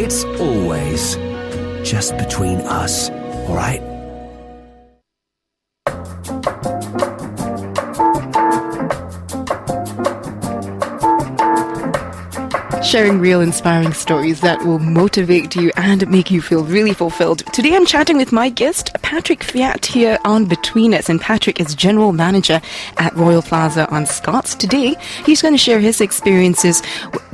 it's always just between us, all right? Sharing real inspiring stories that will motivate you and make you feel really fulfilled. Today I'm chatting with my guest, Patrick Fiat, here on Between Us. And Patrick is General Manager at Royal Plaza on Scots. Today, he's going to share his experiences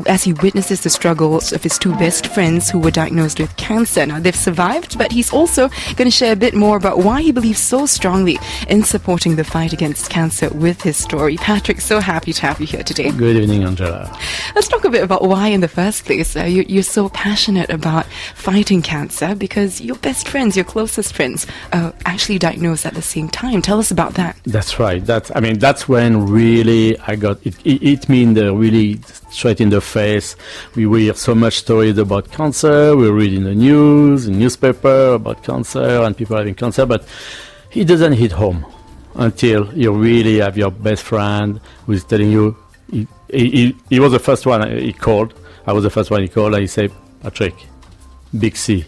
as he witnesses the struggles of his two best friends who were diagnosed with cancer. Now, they've survived, but he's also going to share a bit more about why he believes so strongly in supporting the fight against cancer with his story. Patrick, so happy to have you here today. Good evening, Angela. Let's talk a bit about why in the first place you're so passionate about fighting cancer, because your best friends, your closest friends, actually diagnosed at the same time. Tell us about that. That's right. That's when really I got it. It means really straight in the face. We hear so much stories about cancer. We read in the news, in newspaper about cancer and people having cancer, but it doesn't hit home until you really have your best friend who is telling you. He was the first one he called. I was the first one he called, and he said, Patrick, big C.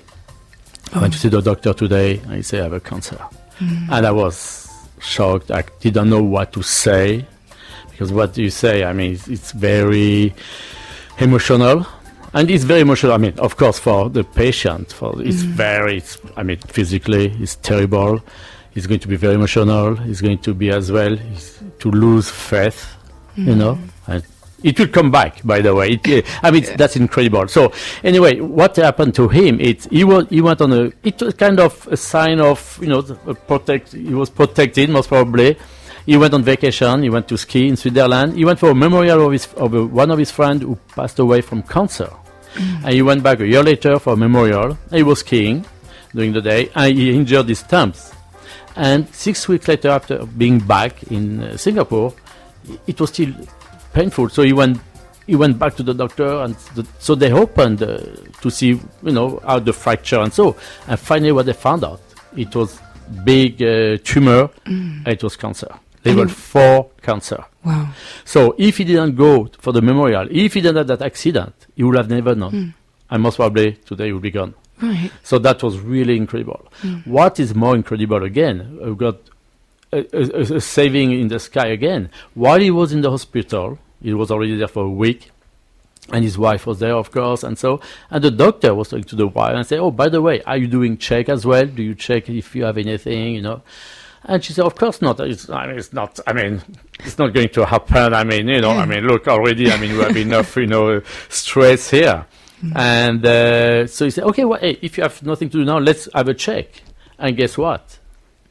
I went to see the doctor today, and he said, I have a cancer. And I was shocked. I didn't know what to say, because what do you say? I mean, it's very emotional. And it's very emotional. I mean, of course, for the patient, physically, it's terrible. It's going to be very emotional. It's going to be as well to lose faith. You know, and it will come back, by the way. That's incredible. So anyway, what happened to him, he went on it was kind of a sign of, he was protected, most probably. He went on vacation, he went to ski in Switzerland. He went for a memorial of one of his friends who passed away from cancer. And he went back a year later for a memorial. He was skiing during the day, and he injured his thumbs. And 6 weeks later, after being back in Singapore, it was still painful, so he went back to the doctor, and so they opened to see, how the fracture and so. And finally, what they found out, it was big tumor, and it was cancer, level 4 cancer. Wow! So if he didn't go for the memorial, if he didn't have that accident, he would have never known, and most probably today he would be gone. Right. So that was really incredible. What is more incredible again? We've got a saving in the sky again. While he was in the hospital, he was already there for a week, and his wife was there, of course, and the doctor was talking to the wife and said, oh, by the way, are you doing check as well? Do you check if you have anything, And she said, of course not. It's not going to happen. Look, already, we have enough, stress here. And so he said, okay, well, hey, if you have nothing to do now, let's have a check. And guess what?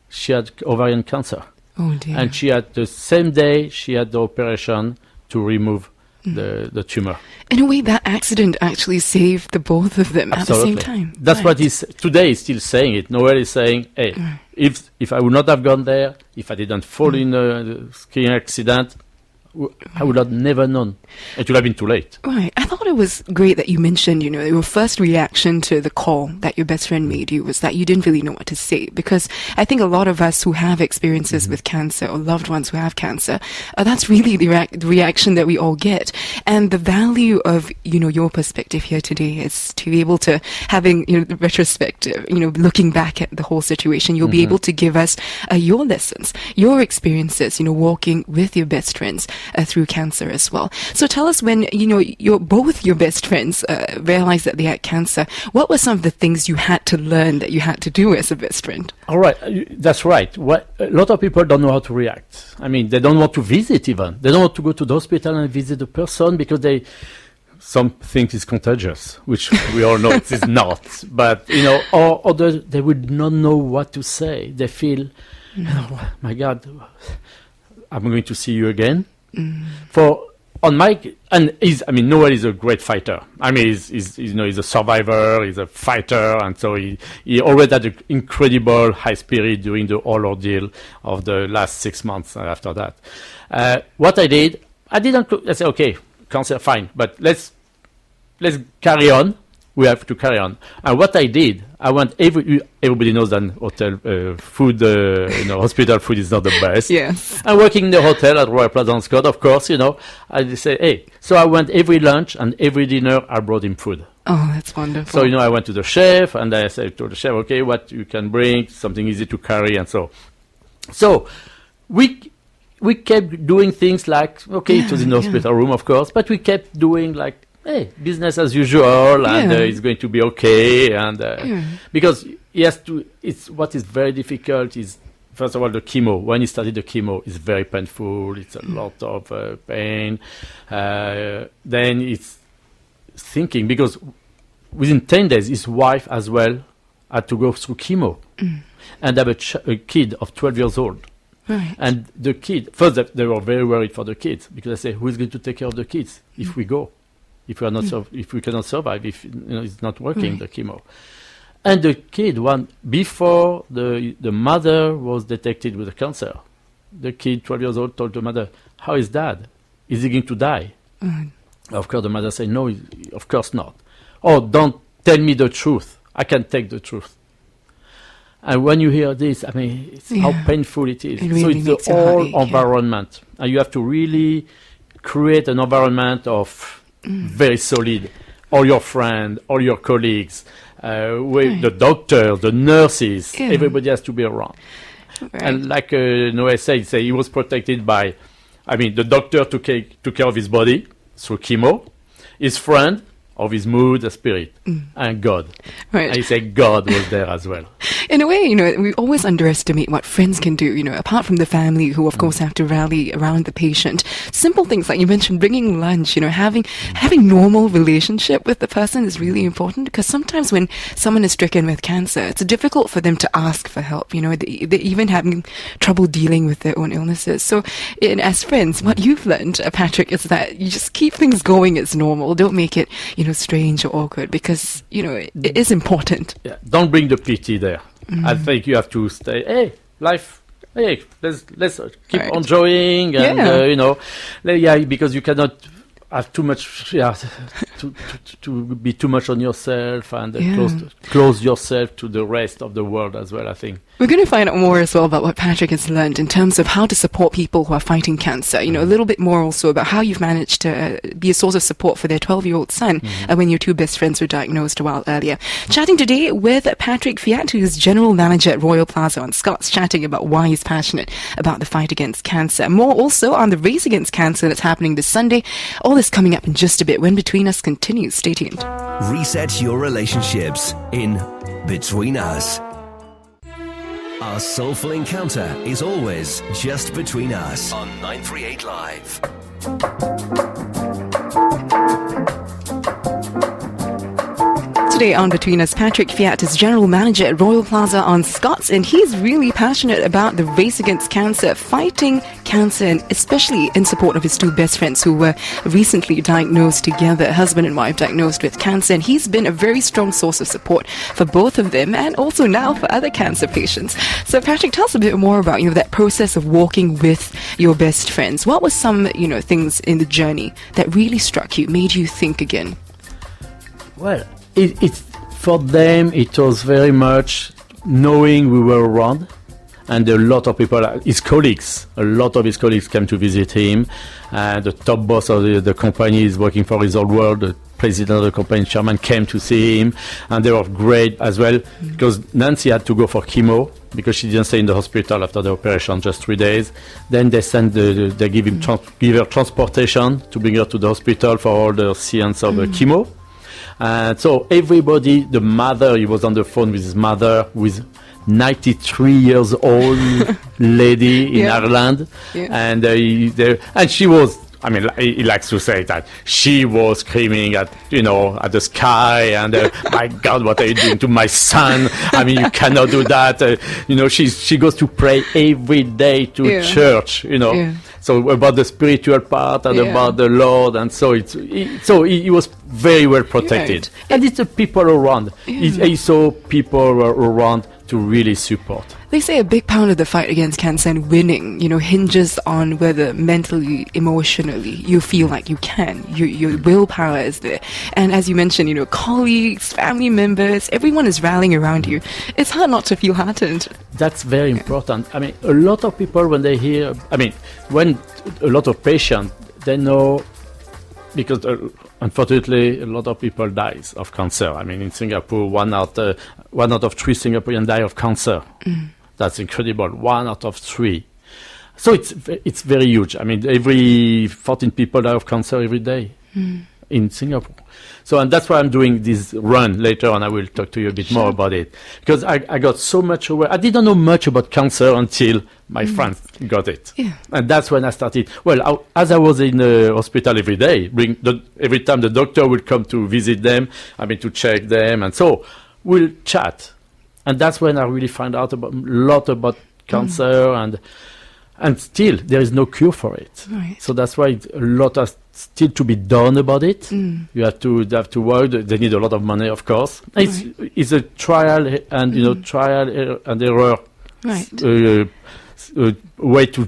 She had ovarian cancer. Oh dear. And she had the same day she had the operation to remove the tumor. In a way, that accident actually saved the both of them Absolutely. At the same time. That's what today he's still saying it. Noel is saying, hey, if I would not have gone there, if I didn't fall in a skiing accident, I would have never known. It would have been too late. Right. I thought it was great that you mentioned, your first reaction to the call that your best friend made you was that you didn't really know what to say. Because I think a lot of us who have experiences with cancer or loved ones who have cancer, that's really the reaction that we all get. And the value of, your perspective here today is to be able to having, the retrospective, looking back at the whole situation, you'll be able to give us your lessons, your experiences, walking with your best friends through cancer as well. So tell us, when both your best friends realized that they had cancer, what were some of the things you had to learn that you had to do as a best friend? All right, that's right. A lot of people don't know how to react. They don't want to visit even. They don't want to go to the hospital and visit the person because some think it's contagious, which we all know it is not. But, or others, they would not know what to say. They feel, oh my God, I'm going to see you again. Noel is a great fighter. He's a survivor, he's a fighter, and so he always had an incredible high spirit during the whole ordeal of the last 6 months after that. What I did, I said, okay, cancer, fine, but let's carry on. we have to carry on. And what I did, I went everybody knows that hotel food, hospital food is not the best. Yes. I'm working in the hotel at Royal Plaza on Scott, of course, I say, hey. So I went every lunch and every dinner, I brought him food. Oh, that's wonderful. So, I went to the chef and I said to the chef, okay, what you can bring, something easy to carry, and so. So we kept doing things like, okay, it was in the hospital room, of course, but we kept doing like, hey, business as usual, and it's going to be okay. And because he has to, what is very difficult is, first of all, the chemo. When he started the chemo, it's very painful. It's a lot of pain. Then it's thinking, because within 10 days, his wife as well had to go through chemo and have a kid of 12 years old. Right. And the kid, first they were very worried for the kids, because they say, who is going to take care of the kids if we go? If we are not, if we cannot survive, if it's not working, the chemo, and the kid, before the mother was detected with a cancer, the kid, 12 years old, told the mother, "How is Dad? Is he going to die?" Of course, the mother said, "No, of course not." "Oh, don't tell me the truth. I can take the truth." And when you hear this, I mean, it's how painful it is. It really so it's the whole environment, and you have to really create an environment of very solid, all your friends, all your colleagues, the doctors, the nurses, everybody has to be around. Right. And like Noé said, he was protected by, the doctor took care of his body through chemo, his friend of his mood, the spirit, and God. Right. And he said God was there as well. In a way, we always underestimate what friends can do, apart from the family who, of course, have to rally around the patient. Simple things like you mentioned, bringing lunch, having normal relationship with the person is really important, because sometimes when someone is stricken with cancer, it's difficult for them to ask for help. They're even having trouble dealing with their own illnesses. So as friends, what you've learned, Patrick, is that you just keep things going as normal. Don't make it, strange or awkward, because, it is important. Yeah. Don't bring the pity there. I think you have to stay, hey, life, hey, let's keep enjoying, and, because you cannot have too much, to be too much on yourself, and close yourself to the rest of the world as well, I think. We're going to find out more as well about what Patrick has learned in terms of how to support people who are fighting cancer. A little bit more also about how you've managed to be a source of support for their 12-year-old son when your two best friends were diagnosed a while earlier. Chatting today with Patrick Fiat, who is General Manager at Royal Plaza on Scots, chatting about why he's passionate about the fight against cancer. More also on the race against cancer that's happening this Sunday. All this coming up in just a bit when Between Us continues. Stay tuned. Reset your relationships in Between Us. Our soulful encounter is always just between us on 938 Live. Today on Between Us, Patrick Fiat is General Manager at Royal Plaza on Scots, and he's really passionate about the race against cancer, fighting cancer, and especially in support of his two best friends who were recently diagnosed together, husband and wife diagnosed with cancer, and he's been a very strong source of support for both of them, and also now for other cancer patients. So Patrick, tell us a bit more about, that process of walking with your best friends. What were some, things in the journey that really struck you, made you think again? Well, it's for them, it was very much knowing we were around, and a lot of people, a lot of his colleagues came to visit him, and the top boss of the company is working for his old world, the president of the company, chairman, came to see him, and they were great as well, because Nancy had to go for chemo, because she didn't stay in the hospital after the operation, just 3 days. Then they give her transportation to bring her to the hospital for all the seance of chemo. And so everybody, the mother, he was on the phone with his mother, with 93 years old lady in Ireland, and she was, he likes to say that she was screaming at the sky, and my God, what are you doing to my son? You cannot do that. She goes to pray every day to church. So about the spiritual part and about the Lord, and so he was very well protected. Right. And it's the people around. It's also people around to really support. They say a big part of the fight against cancer and winning, hinges on whether mentally, emotionally, you feel like you can. Your willpower is there. And as you mentioned, colleagues, family members, everyone is rallying around you. It's hard not to feel heartened. That's very important. I mean, a lot of people, when they hear, when a lot of patients, they know, because unfortunately a lot of people dies of cancer. I mean, in Singapore, one out of 3 Singaporeans die of cancer. That's incredible. 1 out of 3. So it's very huge. I mean, every 14 people die of cancer every day in Singapore. So, and that's why I'm doing this run. Later on, I will talk to you a bit more about it. Because I got so much aware. I didn't know much about cancer until my friends got it. Yeah. And that's when I started. Well, as I was in the hospital every day, every time the doctor would come to visit them, to check them. And so we'll chat. And that's when I really find out a lot about cancer. And still, there is no cure for it. Right. So that's why a lot is still to be done about it. You have to work. They need a lot of money, of course. Right. It's a trial and trial and error way to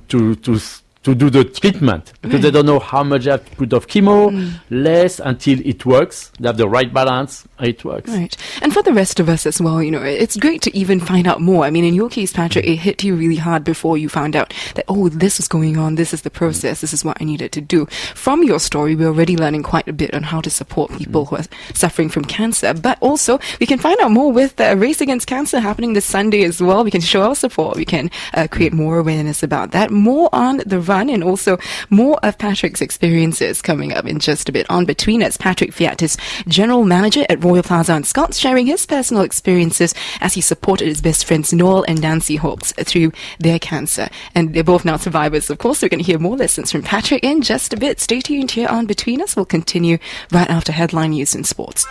do the treatment, because they don't know how much they have to put of chemo, less, until it works. They have the right balance, it works. Right. And for the rest of us as well, it's great to even find out more. I mean, in your case, Patrick, it hit you really hard before you found out that, this is going on, this is the process, this is what I needed to do. From your story, we're already learning quite a bit on how to support people who are suffering from cancer. But also, we can find out more with the Race Against Cancer happening this Sunday as well. We can show our support. We can create more awareness about that. More on the run, and also more of Patrick's experiences coming up in just a bit. On Between Us, Patrick Fiat is General Manager at Royal Plaza on Scots, sharing his personal experiences as he supported his best friends Noel and Nancy Hawkes through their cancer. And they're both now survivors, of course. We're going to hear more lessons from Patrick in just a bit. Stay tuned here on Between Us. We'll continue right after headline news and sports.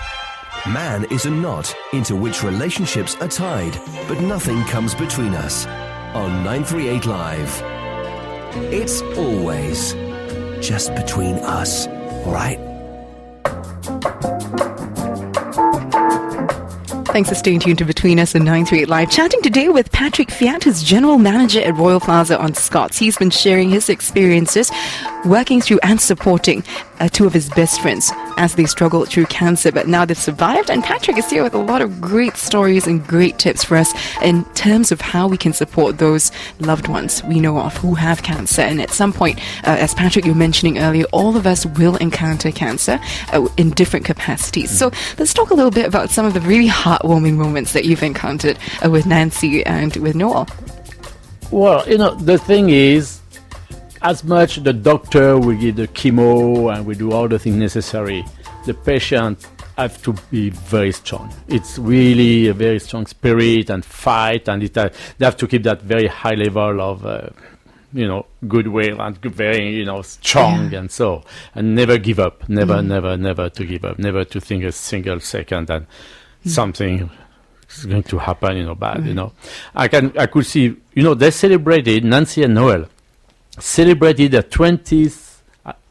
Man is a knot into which relationships are tied, but nothing comes between us. On 938 Live. It's always just between us, all right? Thanks for staying tuned to Between Us and 938 Live. Chatting today with Patrick Fiat, who's General Manager at Royal Plaza on Scots. He's been sharing his experiences working through and supporting 2 of his best friends as they struggled through cancer, but now they've survived. And Patrick is here with a lot of great stories and great tips for us in terms of how we can support those loved ones we know of who have cancer. And at some point, as Patrick, you were mentioning earlier, all of us will encounter cancer in different capacities. So let's talk a little bit about some of the really heartwarming moments that you've encountered with Nancy and with Noel. Well, the thing is, as much the doctor will give the chemo and we do all the things necessary, the patient have to be very strong. It's really a very strong spirit and fight, and they have to keep that very high level of goodwill and very strong, and so, and never give up, never to give up, never to think a single second that something is going to happen, bad. I could see, they celebrated, Nancy and Noel celebrated their 20th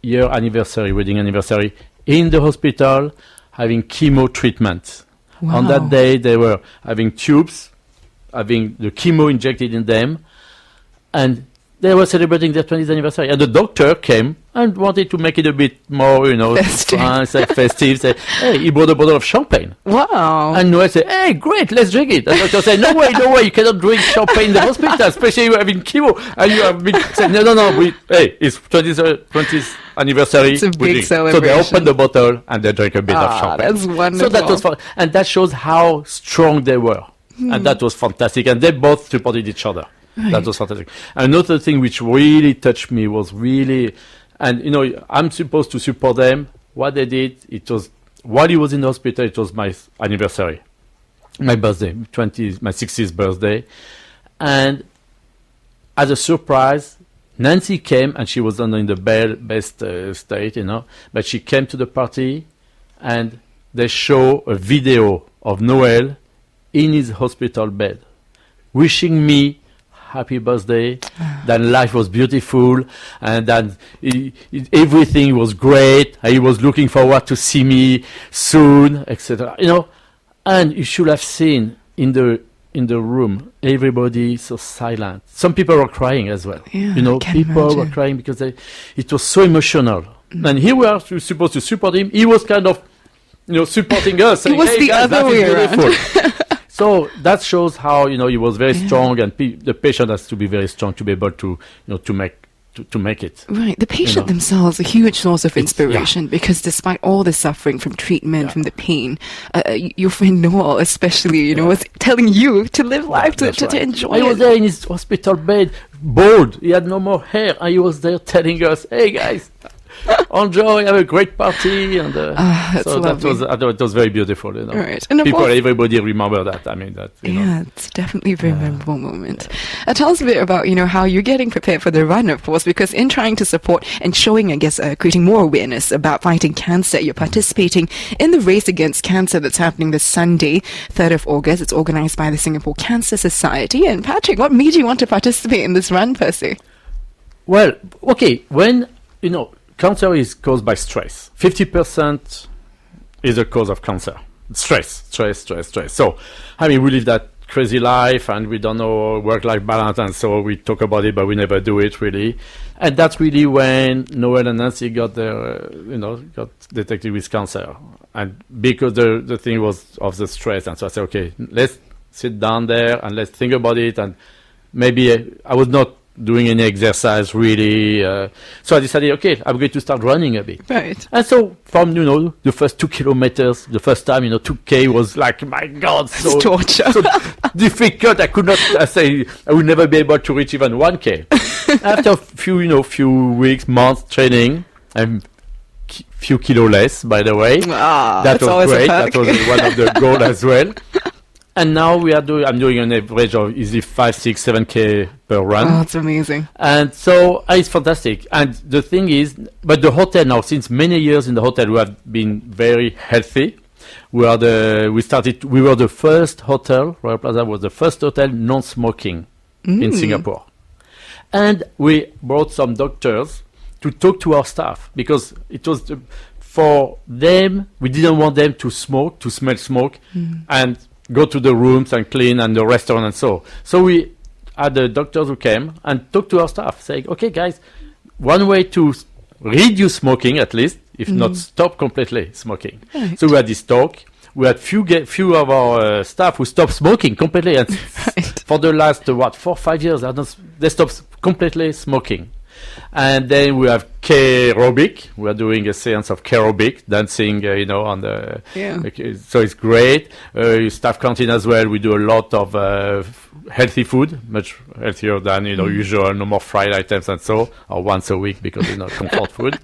year anniversary, wedding anniversary, in the hospital, having chemo treatment. Wow. On that day, they were having tubes, having the chemo injected in them, and they were celebrating their 20th anniversary. And the doctor came and wanted to make it a bit more, festive. Festive. Say, hey, he brought a bottle of champagne. Wow. And Noel said, hey, great, let's drink it. And the doctor said, no way, you cannot drink champagne in the hospital, especially you having chemo. And you have been saying, no, it's 20th anniversary. It's a big celebration. So they opened the bottle and they drank a bit of champagne. That's wonderful. So that was fun. And that shows how strong they were. And that was fantastic. And they both supported each other. Right. That was fantastic. Another thing which really touched me was and I'm supposed to support them. What they did, it was, while he was in the hospital, it was my anniversary, my birthday, my 60th birthday. And as a surprise, Nancy came, and she was not in the best state, but she came to the party, and they show a video of Noel in his hospital bed, wishing me happy birthday, that life was beautiful, and that everything was great. He was looking forward to see me soon, etc. And you should have seen in the room, everybody so silent. Some people were crying as well. Yeah, people were crying because it was so emotional. And here we are supposed to support him. He was kind of, supporting us. Saying, it was the guys, other way around. So that shows how he was very strong, and the patient has to be very strong to be able to to make it. Right. The patient themselves, a huge source of inspiration, because despite all the suffering from treatment, from the pain, your friend Noel especially, was telling you to live life, to enjoy it. He was there in his hospital bed, bald. He had no more hair, and he was there telling us, "Hey guys, enjoy, have a great party," and so that was very beautiful. Right. And everybody remember that. I mean, that. Yeah, it's definitely a very memorable moment. Tell us a bit about how you're getting prepared for the run, of course, because in trying to support and showing, I guess, creating more awareness about fighting cancer, you're participating in the race against cancer that's happening this Sunday, 3rd of August. It's organized by the Singapore Cancer Society. And Patrick, what made you want to participate in this run, per se? Well, okay, when cancer is caused by stress. 50% is the cause of cancer. Stress. So, we live that crazy life, and we don't know work-life balance, and so we talk about it, but we never do it, really. And that's really when Noel and Nancy got detected with cancer. And because the thing was of the stress, and so I said, okay, let's sit down there, and let's think about it, and maybe I was not doing any exercise really, so I decided, okay, I'm going to start running a bit. Right. And so from the first 2 kilometers, the first time 2K was like, my God, so torture, so difficult. I could not. I say I would never be able to reach even 1K. After a few weeks, months training, and few kilo less, by the way. That was great. That was one of the goals as well. And now I'm doing an average of easily 5, 6, 7K per run. Oh, that's amazing. And so it's fantastic. And the thing is, but the hotel now, since many years in the hotel, we have been very healthy. We were the first hotel, Royal Plaza was the first hotel non-smoking in Singapore. And we brought some doctors to talk to our staff, because it was for them, we didn't want them to smell smoke, and go to the rooms and clean, and the restaurant and so. So we had the doctors who came and talked to our staff, saying, okay, guys, one way to reduce smoking, at least, if not stop completely smoking. Right. So we had this talk. We had few of our staff who stopped smoking completely. And for the last, 4, 5 years, they stopped completely smoking. And then we have K-aerobic. We are doing a seance of K-aerobic, dancing, on the... Yeah. So it's great. Staff canteen as well. We do a lot of healthy food, much healthier than, usual. No more fried items and so, or once a week, because, comfort food.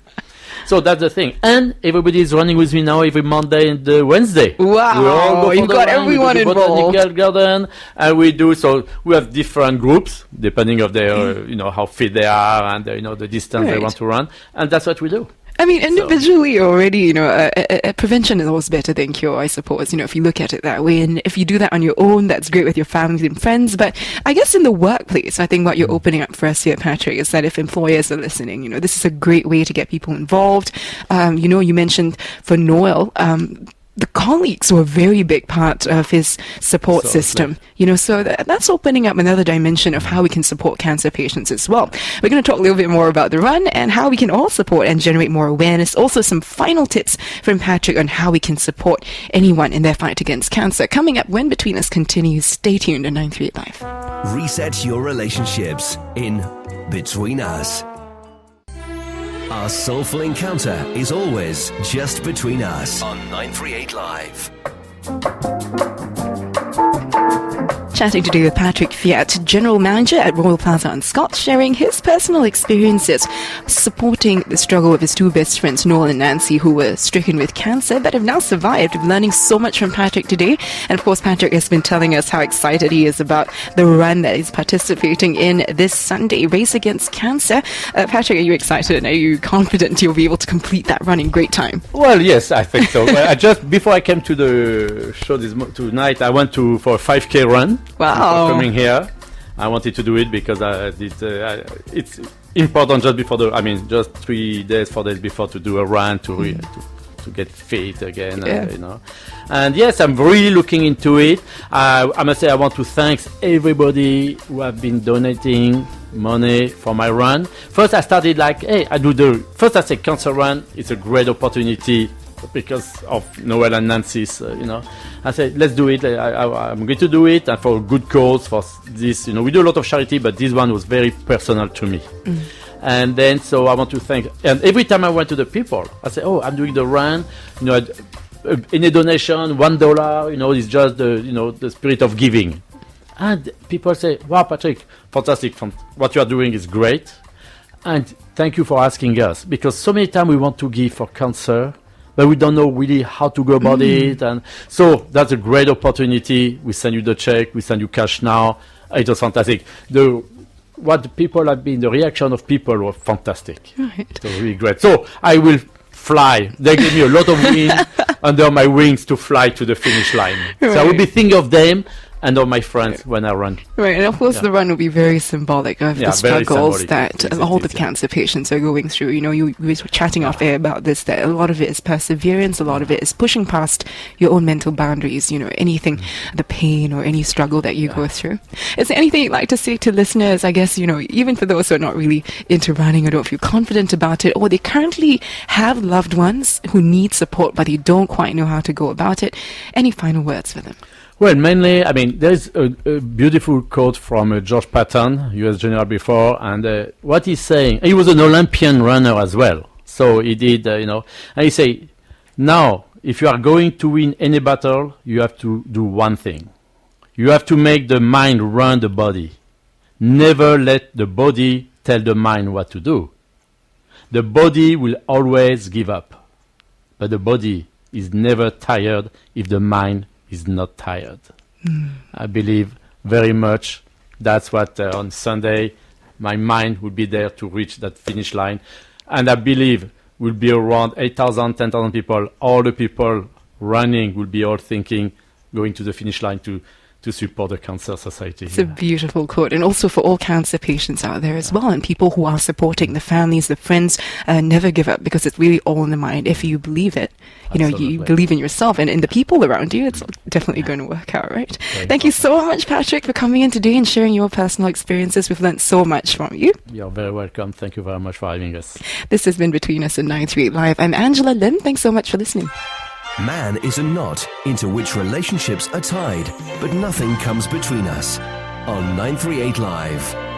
So that's the thing. And everybody is running with me now every Monday and Wednesday. Wow, you've got everyone involved. Botanical garden, and we have different groups, depending of their, how fit they are, and, the distance they want to run. And that's what we do. I mean, individually already, prevention is always better than cure, I suppose, if you look at it that way. And if you do that on your own, that's great with your family and friends. But I guess in the workplace, I think what you're opening up for us here, Patrick, is that if employers are listening, this is a great way to get people involved. You mentioned for Noel, the colleagues were a very big part of his support system, so that's opening up another dimension of how we can support cancer patients as well. We're going to talk a little bit more about the run and how we can all support and generate more awareness. Also, some final tips from Patrick on how we can support anyone in their fight against cancer. Coming up when Between Us continues. Stay tuned to 938 Live. Reset your relationships in Between Us. Our soulful encounter is always just between us on 938 Live. Chatting today with Patrick Fiat, General Manager at Royal Plaza on Scott, sharing his personal experiences supporting the struggle of his two best friends, Noel and Nancy, who were stricken with cancer but have now survived. We're learning so much from Patrick today. And of course, Patrick has been telling us how excited he is about the run that he's participating in this Sunday, Race Against Cancer. Patrick, are you excited and are you confident you'll be able to complete that run in great time? Well, yes, I think so. Before I came to the show tonight, I went for a 5K run. Wow. Coming here. I wanted to do it because it's important just 3 days, 4 days before to do a run to get fit again, And yes, I'm really looking into it. I must say I want to thank everybody who have been donating money for my run. First, I started first I said cancer run. It's a great opportunity because of Noel and Nancy's, I said, let's do it. I'm going to do it, and for a good cause, for this, we do a lot of charity, but this one was very personal to me. And then, so I want to thank, and every time I went to the people, I say, I'm doing the run, any donation, $1, it's just the spirit of giving. And people say, wow, Patrick, fantastic, what you are doing is great. And thank you for asking us, because so many times we want to give for cancer, but we don't know really how to go about it. And so that's a great opportunity. We send you the check, we send you cash now. It was fantastic. What the people have been, the reaction of people was fantastic. Right. So really great. So I will fly. They gave me a lot of wind under my wings to fly to the finish line. Right. So I will be thinking of them and of my friends when I run. Right, and of course the run will be very symbolic of the struggles that all the cancer patients are going through. You were chatting off air about this, that a lot of it is perseverance, a lot of it is pushing past your own mental boundaries, anything, the pain or any struggle that you go through. Is there anything you'd like to say to listeners, I guess, even for those who are not really into running or don't feel confident about it, or they currently have loved ones who need support but they don't quite know how to go about it? Any final words for them? Well, mainly, there's a beautiful quote from George Patton, U.S. General before, and what he's saying, he was an Olympian runner as well. So he did, and he say, now, if you are going to win any battle, you have to do one thing. You have to make the mind run the body. Never let the body tell the mind what to do. The body will always give up, but the body is never tired if the mind is not tired. I believe very much that's what on Sunday my mind will be there to reach that finish line. And I believe will be around 8,000, 10,000 people. All the people running will be all thinking, going to the finish line to support the Cancer Society. It's a beautiful quote, and also for all cancer patients out there as well, and people who are supporting the families, the friends, never give up, because it's really all in the mind. If you believe it, you believe in yourself and in the people around you, it's definitely going to work out, right? Thank you so much, Patrick, for coming in today and sharing your personal experiences. We've learned so much from you. You're very welcome. Thank you very much for having us. This has been Between Us on 938 Live. I'm Angela Lim. Thanks so much for listening. Man is a knot into which relationships are tied, but nothing comes between us. On 938 Live.